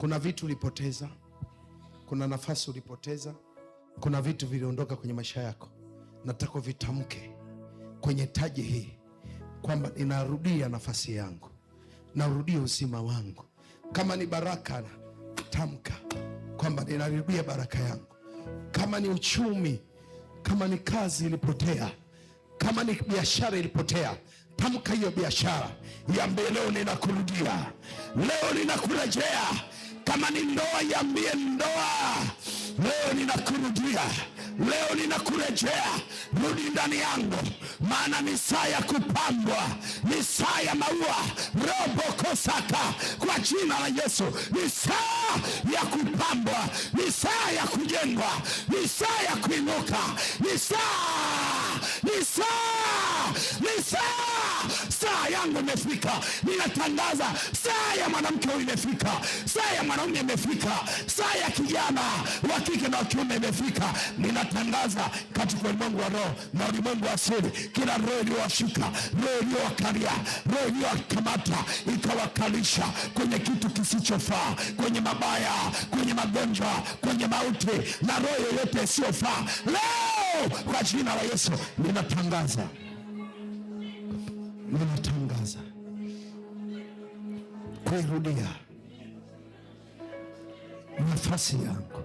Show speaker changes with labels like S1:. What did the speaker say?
S1: Kuna vitu ulipoteza, kuna nafasi ulipoteza, kuna vitu viliondoka kwenye maisha yako. Nataka vitamke kwenye taji hii kwamba ninarudia nafasi yangu, narudia uzima wangu. Kama ni baraka, tamka kwamba ninarudia baraka yangu. Kama ni uchumi, kama ni kazi ilipotea, kama ni biashara ilipotea, tamka hiyo biashara. Iambie leo ninakurudia, leo ninakurejea. Kama ni ndoa, iambie ndoa, leo ninakurudia, leo ninakurejea. Rudi ndani yangu, maana ni saa ya kupambwa, ni saa ya maua. Robo kosaka, kwa jina la Yesu, ni saa ya kupambwa, ni saa ya kujengwa, ni saa ya kuinuka, ni saa, ni saa, ni saa. Saa yangu imefika. Ninatangaza saa ya mwanamke huyu imefika, saa ya mwanaume imefika, saa ya kijana wa kike na wa kiume imefika. Ninatangaza katika ulimwengu wa roho na ulimwengu wa siri, kila roho iliyowashika, roho iliyowakalia, roho iliyowakamata ikawakalisha kwenye kitu kisichofaa, kwenye mabaya, kwenye magonjwa, kwenye mauti na roho yoyote isiyofaa, leo kwa jina la Yesu ninatangaza, ninatangaza kuirudia nafasi yangu.